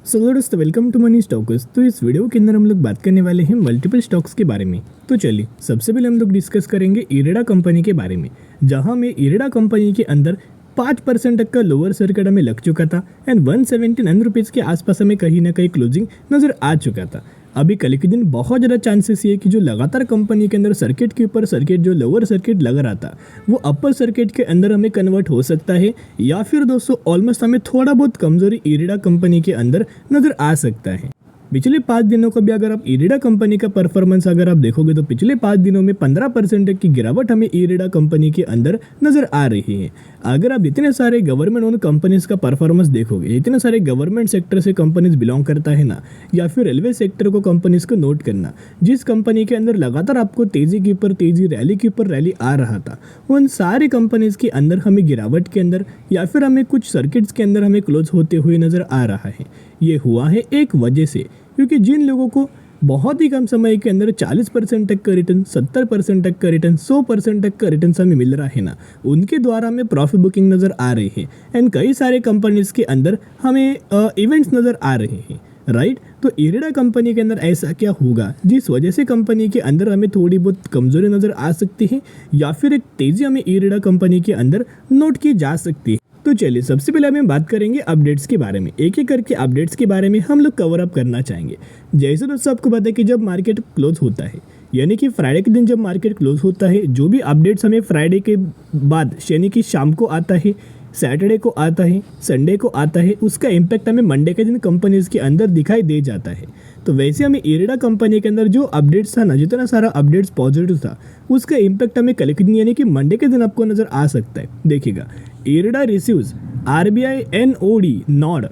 दोस्तों welcome to money stocks. तो इस वीडियो के अंदर हम लोग बात करने वाले हैं मल्टीपल स्टॉक्स के बारे में। तो चलिए सबसे पहले हम लोग डिस्कस करेंगे इरेडा कंपनी के बारे में, जहां में इरेडा कंपनी के अंदर 5% तक का लोअर सर्किट हमें लग चुका था एंड 179 रुपीज़ के आसपास हमें कहीं ना कहीं क्लोजिंग नज़र आ चुका था। अभी कल के दिन बहुत ज़्यादा चांसेस ये कि जो लगातार कंपनी के अंदर सर्किट के ऊपर सर्किट जो लोअर सर्किट लग रहा था वो अपर सर्किट के अंदर हमें कन्वर्ट हो सकता है, या फिर दोस्तों ऑलमोस्ट हमें थोड़ा बहुत कमजोरी इरेडा कंपनी के अंदर नज़र आ सकता है। पिछले 5 दिनों को भी अगर आप इरेडा कंपनी का परफॉर्मेंस अगर आप देखोगे तो पिछले 5 दिनों में 15% की गिरावट हमें इरेडा कंपनी के अंदर नजर आ रही है। अगर आप इतने सारे गवर्नमेंट ओन कंपनीज का परफॉर्मेंस देखोगे, इतने सारे गवर्नमेंट सेक्टर से कंपनीज बिलोंग करता है ना, या फिर रेलवे सेक्टर को कंपनीज को नोट करना, जिस कंपनी के अंदर लगातार आपको तेजी के ऊपर तेजी रैली के ऊपर रैली आ रहा था, उन सारी कंपनीज के अंदर हमें गिरावट के अंदर या फिर हमें कुछ सर्किट्स के अंदर हमें क्लोज होते हुए नजर आ रहा है। ये हुआ है एक वजह से, क्योंकि जिन लोगों को बहुत ही कम समय के अंदर 40% तक का रिटर्न, 70% तक का रिटर्न, 100% तक का रिटर्न हमें मिल रहा है ना, उनके द्वारा हमें प्रॉफिट बुकिंग नज़र आ रही है एंड कई सारे कंपनीज के अंदर हमें इवेंट्स नज़र आ रहे हैं, राइट। तो इरेडा कंपनी के अंदर ऐसा क्या होगा जिस वजह से कंपनी के अंदर हमें थोड़ी बहुत कमजोरी नज़र आ सकती है, या फिर एक तेज़ी हमें इरेडा कंपनी के अंदर नोट की जा सकती है। तो चलिए सबसे पहले हम बात करेंगे अपडेट्स के बारे में। एक एक करके अपडेट्स के बारे में हम लोग कवर अप करना चाहेंगे। जैसे दोस्तों आपको पता है कि जब मार्केट क्लोज होता है, यानी कि फ्राइडे के दिन जब मार्केट क्लोज होता है, जो भी अपडेट्स हमें फ्राइडे के बाद यानी कि शाम को आता है, सैटरडे को आता है, संडे को आता है, उसका इम्पैक्ट हमें मंडे के दिन कंपनीज के अंदर दिखाई दे जाता है। तो वैसे हमें इरेडा कंपनी के अंदर जो अपडेट्स था ना, जितना सारा अपडेट्स पॉजिटिव था, उसका इम्पैक्ट हमें कल के दिन यानी कि मंडे के दिन आपको नज़र आ सकता है। देखिएगा, IREDA receives RBI NOD nod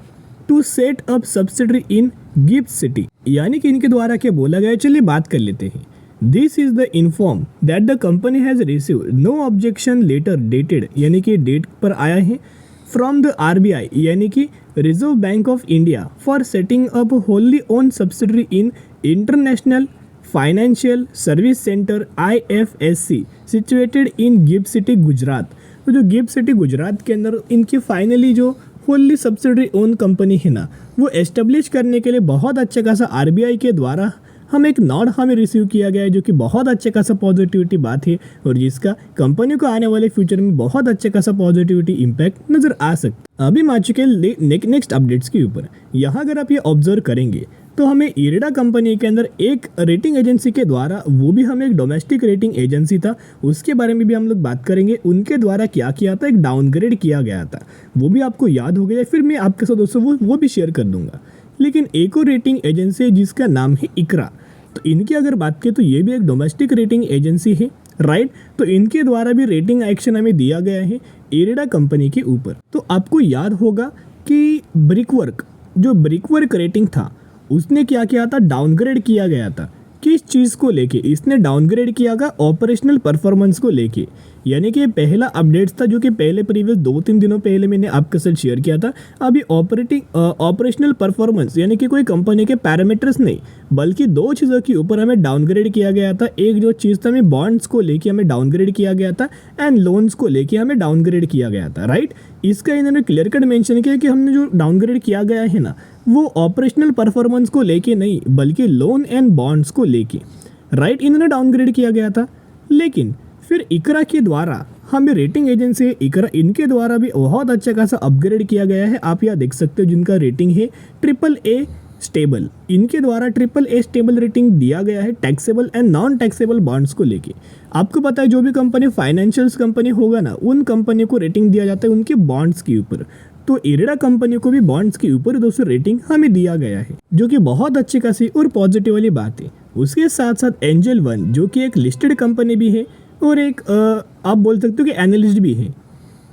to set up subsidiary in GIFT City, यानी कि इनके द्वारा क्या बोला गया, चलिए बात कर लेते हैं। This is the inform that the company has receive no objection letter dated, यानी कि डेट पर आया है, फ्रॉम द RBI यानी कि reserve bank of India for setting up Holi own subsidiary in international financial service centre IFSC situated in GIFT city Gujarat. तो जो gift city Gujarat के अंदर इनकी फाइनली जो होली सब्सिडरी ओन कंपनी है ना, वो एस्टेब्लिश करने के लिए बहुत अच्छे खासा RBI के द्वारा हम एक नॉड हमें रिसीव किया गया है, जो कि बहुत अच्छे खासा पॉजिटिविटी बात है और जिसका कंपनी को आने वाले फ्यूचर में बहुत अच्छे खासा पॉजिटिविटी इम्पैक्ट नजर आ सकता है। अभी आ चुके नेक्स्ट अपडेट्स के ऊपर। यहाँ अगर आप ये ऑब्जर्व करेंगे तो हमें इरेडा कंपनी के अंदर एक रेटिंग एजेंसी के द्वारा, वो भी हमें एक डोमेस्टिक रेटिंग एजेंसी था, उसके बारे में भी हम लोग बात करेंगे। उनके द्वारा क्या किया था, एक डाउनग्रेड किया गया था, वो भी आपको याद हो गया, फिर मैं आपके साथ दोस्तों वो भी शेयर कर दूंगा। लेकिन एक और रेटिंग एजेंसी है जिसका नाम है इकरा। तो इनकी अगर बात करें तो ये भी एक डोमेस्टिक रेटिंग एजेंसी है, राइट। तो इनके द्वारा भी रेटिंग एक्शन हमें दिया गया है इरेडा कंपनी के ऊपर। तो आपको याद होगा कि ब्रिकवर्क रेटिंग था, उसने क्या किया था, डाउनग्रेड किया गया था। किस चीज़ को लेके इसने डाउनग्रेड किया गया, ऑपरेशनल परफॉर्मेंस को लेके। यानी कि पहला अपडेट्स था जो कि पहले प्रीवियस 2-3 दिनों पहले मैंने आपके साथ शेयर किया था। अभी ऑपरेशनल परफॉर्मेंस यानी कि कोई कंपनी के पैरामीटर्स नहीं, बल्कि 2 चीज़ों के ऊपर हमें डाउनग्रेड किया गया था। एक जो चीज़ था, हमें बॉन्ड्स को लेके हमें डाउनग्रेड किया गया था एंड लोन्स को लेके हमें डाउनग्रेड किया गया था, राइट। इसका इन्होंने क्लियर कट मेंशन किया कि हमने जो डाउनग्रेड किया गया है ना, वो ऑपरेशनल परफॉर्मेंस को लेके नहीं, बल्कि लोन एंड बॉन्ड्स को लेके, राइट, इन्होंने डाउनग्रेड किया गया था। लेकिन फिर इकरा के द्वारा, हमें रेटिंग एजेंसी इकरा, इनके द्वारा भी बहुत अच्छा खासा अपग्रेड किया गया है। आप यहाँ देख सकते हो, जिनका रेटिंग है AAA स्टेबल, इनके द्वारा AAA स्टेबल रेटिंग दिया गया है taxable and non taxable bonds को लेके। आपको पता है जो भी कंपनी फाइनेंशियल्स कंपनी होगा ना, उन कंपनी को रेटिंग दिया जाता है उनके बॉन्ड्स के ऊपर। तो इरेडा कंपनी को भी बॉन्ड्स के ऊपर दोस्तों रेटिंग हमें दिया गया है, जो कि बहुत अच्छी खासी और पॉजिटिव वाली बात है। उसके साथ साथ एंजल वन, जो कि एक लिस्टेड कंपनी भी है और एक आप बोल सकते हो कि एनालिस्ट भी है,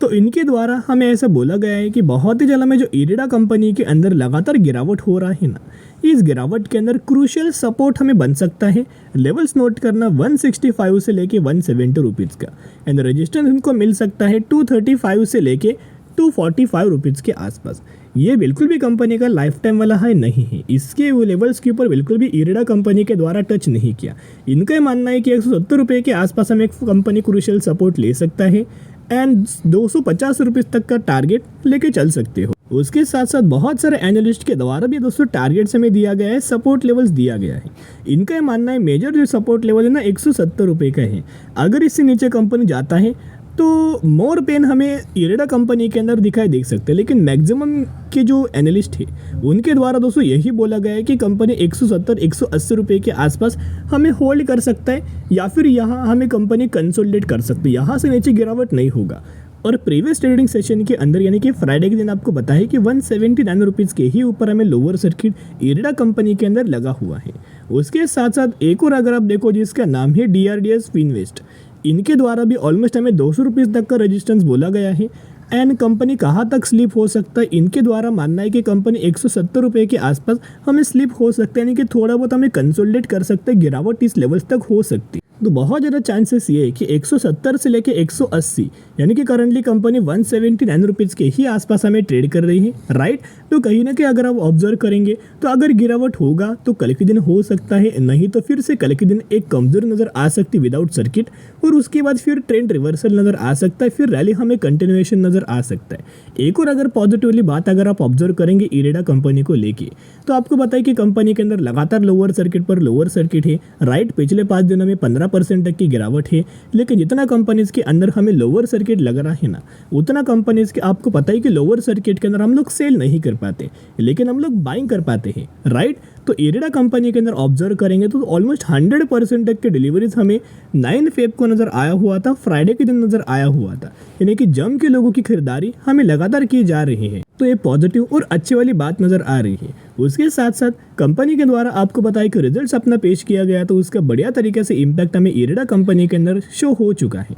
तो इनके द्वारा हमें ऐसा बोला गया है कि बहुत ही जल्द में जो इरेडा कंपनी के अंदर लगातार गिरावट हो रहा है ना, इस गिरावट के अंदर क्रूशियल सपोर्ट हमें बन सकता है। लेवल्स नोट करना 165 से लेके 170 रुपीज़ का, एंड रजिस्टेंस इनको मिल सकता है 235 से लेके 245 रुपीज़ के आसपास। ये बिल्कुल भी कंपनी का लाइफ टाइम वाला हाई नहीं है, इसके वो लेवल्स के ऊपर बिल्कुल भी इरेडा कंपनी के द्वारा टच नहीं किया। इनका मानना है कि 170 रुपये के आसपास हमें एक कंपनी क्रूशियल सपोर्ट ले सकता है एंड 250 रुपीज़ तक का टारगेट लेके चल सकते हो। उसके साथ साथ बहुत सारे एनालिस्ट के द्वारा भी दोस्तों टारगेट्स हमें दिया गया है, सपोर्ट लेवल्स दिया गया है। इनका ये मानना है मेजर जो सपोर्ट लेवल है ना 170 रुपये का है। अगर इससे नीचे कंपनी जाता है तो मोर पेन हमें इरेडा कंपनी के अंदर दिखाई दे सकते हैं, लेकिन मैक्सिमम के जो एनालिस्ट है उनके द्वारा दोस्तों यही बोला गया है कि कंपनी 170-180 रुपये के आसपास हमें होल्ड कर सकता है, या फिर यहाँ हमें कंपनी कंसोलिडेट कर सकती है, यहाँ से नीचे गिरावट नहीं होगा। और प्रीवियस ट्रेडिंग सेशन के अंदर यानी कि फ्राइडे के दिन आपको बताया कि 179 रुपीज़ के ही ऊपर हमें लोअर सर्किट इरेडा कंपनी के अंदर लगा हुआ है। उसके साथ साथ एक और अगर आप देखो जिसका नाम है DRDS फिनवेस्ट, इनके द्वारा भी ऑलमोस्ट हमें 200 रुपीज़ तक का रेजिस्टेंस बोला गया है। एंड कंपनी कहाँ तक स्लिप हो सकता है, इनके द्वारा मानना है कि कंपनी 170 रुपये के आसपास हमें स्लिप हो सकता है, यानी कि थोड़ा बहुत हमें कंसोलिडेट कर सकते हैं, गिरावट इस लेवल्स तक हो सकती है। तो बहुत ज़्यादा चांसेस ये है कि 170 से लेके 180 यानी कि करंटली कंपनी 179 रुपीज़ के ही आसपास हमें ट्रेड कर रही है, राइट। तो कहीं ना कहीं अगर आप ऑब्जर्व करेंगे तो अगर गिरावट होगा तो कल के दिन हो सकता है, नहीं तो फिर से कल के दिन एक कमजोर नज़र आ सकती है विदाउट सर्किट, और उसके बाद फिर ट्रेंड रिवर्सल नज़र आ सकता है, फिर रैली हमें कंटिन्यूएशन नज़र आ सकता है। एक और अगर पॉजिटिवली बात अगर आप ऑब्जर्व करेंगे इरेडा कंपनी को लेके, तो आपको बताए कि कंपनी के अंदर लगातार लोअर सर्किट पर लोअर सर्किट है, राइट। पिछले 5 दिनों में 15% तक की गिरावट है, लेकिन जितना कंपनीज के अंदर हमें लोअर सर्किट लग रहा है ना, उतना कंपनीज के आपको पता है कि लोअर सर्किट के अंदर हम लोग सेल नहीं कर पाते, लेकिन हम लोग बाइंग कर पाते हैं, राइट। तो इरेडा कंपनी के अंदर ऑब्जर्व करेंगे तो ऑलमोस्ट 100% तक के डिलीवरीज हमें 9 फेब को नज़र आया हुआ था, फ्राइडे के दिन नज़र आया हुआ था, यानी कि जम के लोगों की खरीदारी हमें लगातार की जा रही है। तो ये पॉजिटिव और अच्छी वाली बात नज़र आ रही है। उसके साथ साथ कंपनी के द्वारा आपको बताया कि रिजल्ट्स अपना पेश किया गया, तो उसका बढ़िया तरीके से इम्पैक्ट हमें इरेडा कंपनी के अंदर शो हो चुका है।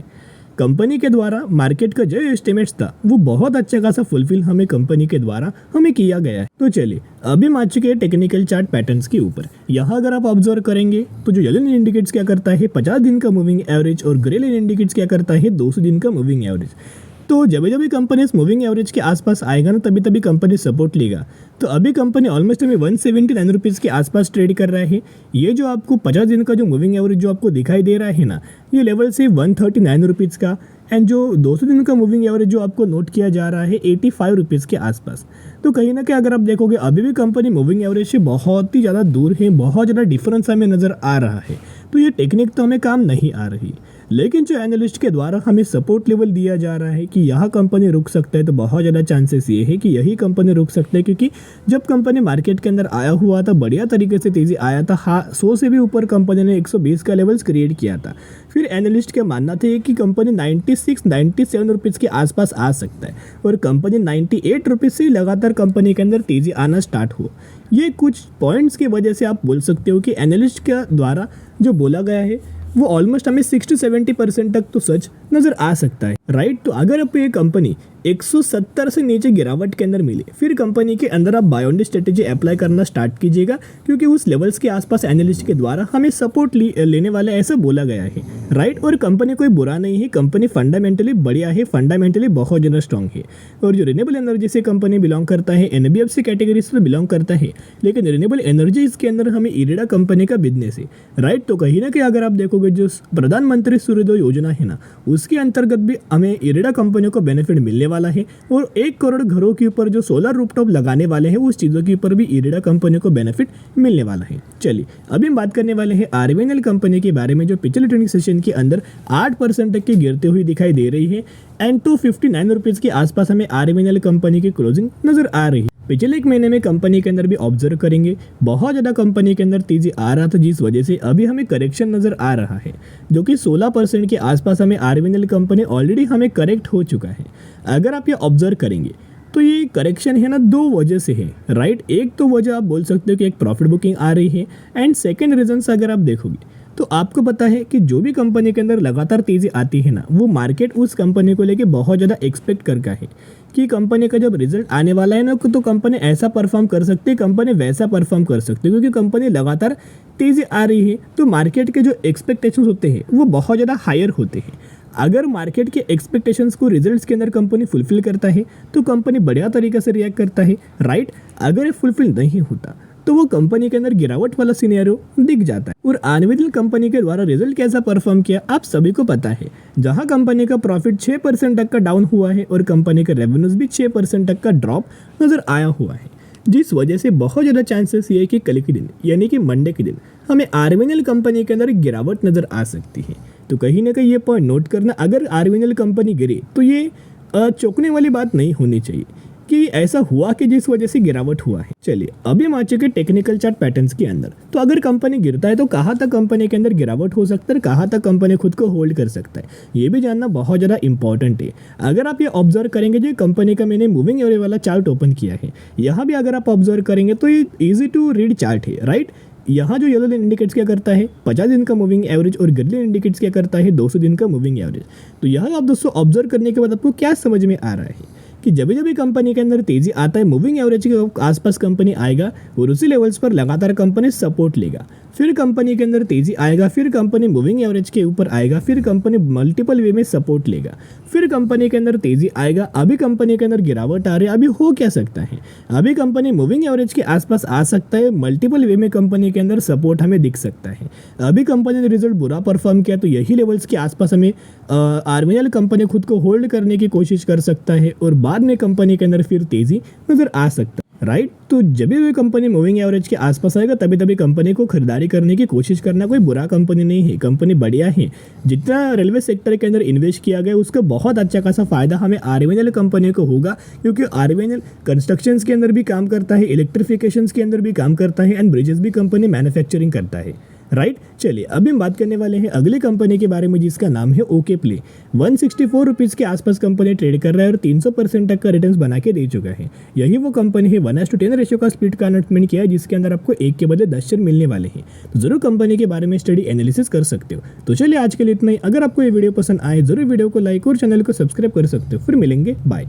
कंपनी के द्वारा मार्केट का जो एस्टिमेट्स था वो बहुत अच्छा खासा फुलफिल हमें कंपनी के द्वारा हमें किया गया है। तो चलिए अभी हम आ चुके हैं टेक्निकल चार्ट पैटर्न्स के ऊपर। यहाँ अगर आप ऑब्जर्व करेंगे तो जो येलो लाइन इंडिकेट्स क्या करता है 50 दिन का मूविंग एवरेज, और ग्रे लाइन इंडिकेट्स क्या करता है 200 दिन का मूविंग एवरेज। तो जब जब भी कंपनी इस मूविंग एवरेज के आसपास आएगा ना, तभी तभी कंपनी सपोर्ट लेगा। तो अभी कंपनी ऑलमोस्ट हमें 179 रुपीज़ के आसपास ट्रेड कर रहा है। ये जो आपको 50 दिन का जो मूविंग एवरेज जो आपको दिखाई दे रहा है ना, ये लेवल से 139 रुपीज़ का, एंड जो 200 दिन का मूविंग एवरेज जो आपको नोट किया जा रहा है 85 रुपीज़ के आसपास। तो कहीं ना कहीं अगर आप देखोगे अभी भी कंपनी मूविंग एवरेज से बहुत ही ज़्यादा दूर है, बहुत ज़्यादा डिफरेंस हमें नज़र आ रहा है। तो ये टेक्निक तो हमें काम नहीं आ रही, लेकिन जो एनालिस्ट के द्वारा हमें सपोर्ट लेवल दिया जा रहा है कि यहाँ कंपनी रुक सकता है, तो बहुत ज़्यादा चांसेस ये है कि यही कंपनी रुक सकता है, क्योंकि जब कंपनी मार्केट के अंदर आया हुआ था बढ़िया तरीके से तेज़ी आया था, 100 से भी ऊपर कंपनी ने 120 का लेवल्स क्रिएट किया था। फिर एनालिस्ट का मानना था कि कंपनी 96-97 रुपीज़ के आसपास आ सकता है, और कंपनी 98 रुपीज़ से लगातार कंपनी के अंदर तेज़ी आना स्टार्ट हो। ये कुछ पॉइंट्स की वजह से आप बोल सकते हो कि एनालिस्ट के द्वारा जो बोला गया है वो ऑलमोस्ट हमें 60-70% तक तो सच नज़र आ सकता है, राइट। तो अगर आपको ये कंपनी 170 से नीचे गिरावट के अंदर मिले, फिर कंपनी के अंदर आप buy on dip strategy apply करना स्टार्ट कीजिएगा, क्योंकि उस लेवल्स के आसपास एनालिस्ट के द्वारा हमें सपोर्ट लेने वाला ऐसा बोला गया है, राइट। और कंपनी कोई बुरा नहीं है, कंपनी फंडामेंटली बढ़िया है, फंडामेंटली बहुत ज़्यादा स्ट्रॉन्ग है। और जो रिन्यूएबल एनर्जी से कंपनी बिलोंग करता है, NBFC कैटेगरी से बिलोंग करता है, लेकिन रिन्यूएबल एनर्जी इसके अंदर हमें इरेडा कंपनी का बिजनेस है, राइट। तो कहीं ना कहीं अगर आप देखोगे जो प्रधानमंत्री सूर्योदय योजना है ना, उसके अंतर्गत भी हमें इरेडा कंपनियों को बेनिफिट मिलने वाला है, और 1 करोड़ घरों के ऊपर जो सोलर रूफटॉप लगाने वाले हैं उस चीज़ों के ऊपर भी इरेडा कंपनी को बेनिफिट मिलने वाला है। चलिए अभी हम बात करने वाले हैं RVNL कंपनी के बारे में, जो पिछले ट्रेडिंग सेशन के अंदर 8% तक की गिरते हुई दिखाई दे रही है, एंड 259 रुपीज़ के आसपास हमें RVNL कंपनी की क्लोजिंग नजर आ रही है। पिछले 1 महीने में कंपनी के अंदर भी ऑब्जर्व करेंगे बहुत ज़्यादा कंपनी के अंदर तेजी आ रहा था, जिस वजह से अभी हमें करेक्शन नज़र आ रहा है, जो कि 16% के आसपास हमें RVNL कंपनी ऑलरेडी हमें करेक्ट हो चुका है। अगर आप ये ऑब्जर्व करेंगे तो ये करेक्शन है ना 2 वजह से है, राइट। एक तो वजह आप बोल सकते हो कि एक प्रॉफिट बुकिंग आ रही है, एंड सेकेंड रीजन अगर आप देखोगे तो आपको पता है कि जो भी कंपनी के अंदर लगातार तेज़ी आती है ना, वो मार्केट उस कंपनी को लेके बहुत ज़्यादा एक्सपेक्ट करता है कि कंपनी का जब रिजल्ट आने वाला है ना, तो कंपनी ऐसा परफॉर्म कर सकती है, कंपनी वैसा परफॉर्म कर सकती है, क्योंकि कंपनी लगातार तेज़ी आ रही है। तो मार्केट के जो एक्सपेक्टेशंस होते हैं वो बहुत ज़्यादा हायर होते हैं। अगर मार्केट के एक्सपेक्टेशंस को रिजल्ट्स के अंदर कंपनी फुलफिल करता है तो कंपनी बढ़िया तरीके से रिएक्ट करता है, राइट। अगर ये फुलफिल नहीं होता तो तो वो कंपनी के अंदर गिरावट वाला सिनेरियो दिख जाता है। और आर्वेनल कंपनी के द्वारा रिजल्ट कैसा परफॉर्म किया आप सभी को पता है, जहां कंपनी का प्रॉफिट 6% तक का डाउन हुआ है और कंपनी के रेवेन्यूज भी 6% तक का ड्रॉप नजर आया हुआ है, जिस वजह से बहुत ज़्यादा चांसेस ये है कि कल के दिन यानी कि मंडे के दिन हमें आर्वेनल कंपनी के अंदर एक गिरावट नज़र आ सकती है। तो कहीं ना कहीं ये पॉइंट नोट करना, अगर आर्वेनल कंपनी गिरे तो ये चौंकने वाली बात नहीं होनी चाहिए कि ऐसा हुआ कि जिस वजह से गिरावट हुआ है। चलिए अभी हम आ चुके टेक्निकल चार्ट पैटर्न्स के अंदर। तो अगर कंपनी गिरता है तो कहाँ तक कंपनी के अंदर गिरावट हो सकता है, कहाँ तक कंपनी खुद को होल्ड कर सकता है, ये भी जानना बहुत ज़्यादा इंपॉर्टेंट है। अगर आप ये ऑब्जर्व करेंगे, जो कंपनी का मैंने मूविंग एवरेज वाला चार्ट ओपन किया है, यहाँ भी अगर आप ऑब्जर्व करेंगे तो ये ईजी टू रीड चार्ट है, राइट। यहाँ जो येलो लाइन इंडिकेट्स क्या करता है 50 दिन का मूविंग एवरेज और ग्रीन लाइन इंडिकेट्स क्या करता है 200 दिन का मूविंग एवरेज। तो यहाँ आप दोस्तों ऑब्जर्व करने के बाद आपको क्या समझ में आ रहा है कि जब भी कंपनी के अंदर तेजी आता है, मूविंग एवरेज के आसपास कंपनी आएगा और उसी लेवल्स पर लगातार कंपनी सपोर्ट लेगा, फिर कंपनी के अंदर तेजी आएगा, फिर कंपनी मूविंग एवरेज के ऊपर आएगा, फिर कंपनी मल्टीपल वे में सपोर्ट लेगा, फिर कंपनी के अंदर तेजी आएगा। अभी कंपनी के अंदर गिरावट आ रही है, अभी हो क्या सकता है, अभी कंपनी मूविंग एवरेज के आसपास आ सकता है, मल्टीपल वे में कंपनी के अंदर सपोर्ट हमें दिख सकता है। अभी कंपनी ने रिजल्ट बुरा परफॉर्म किया तो यही लेवल्स के आसपास हमें आर्वेनल कंपनी खुद को होल्ड करने की कोशिश कर सकता है और बाद में कंपनी के अंदर फिर तेजी नजर आ सकता है, राइट। तो जब भी कंपनी मूविंग एवरेज के आसपास आएगा तभी कंपनी को खरीदारी करने की कोशिश करना। कोई बुरा कंपनी नहीं है, कंपनी बढ़िया है। जितना रेलवे सेक्टर के अंदर इन्वेस्ट किया गया उसका बहुत अच्छा खासा फायदा हमें आर्वेनल कंपनी को होगा, क्योंकि आर्वेनल कंस्ट्रक्शन के अंदर भी काम करता है, इलेक्ट्रिफिकेशन के अंदर भी काम करता है एंड ब्रिजेस भी कंपनी मैन्युफैक्चरिंग करता है, राइट। चलिए अभी हम बात करने वाले हैं अगली कंपनी के बारे में जिसका नाम है ओके प्ले। 164 रुपीज़ के आसपास कंपनी ट्रेड कर रहा है और 300% तक का रिटर्न्स बना के दे चुका है। यही वो कंपनी है 1:10 रेशियो का स्प्लिट का अनाउंसमेंट किया है, जिसके अंदर आपको 1 के बदले 10 शेयर मिलने वाले हैं। तो जरूर कंपनी के बारे में स्टडी एनालिसिस कर सकते हो। तो चलिए आज के लिए इतना ही। अगर आपको ये वीडियो पसंद आए जरूर वीडियो को लाइक और चैनल को सब्सक्राइब कर सकते हो। फिर मिलेंगे, बाय।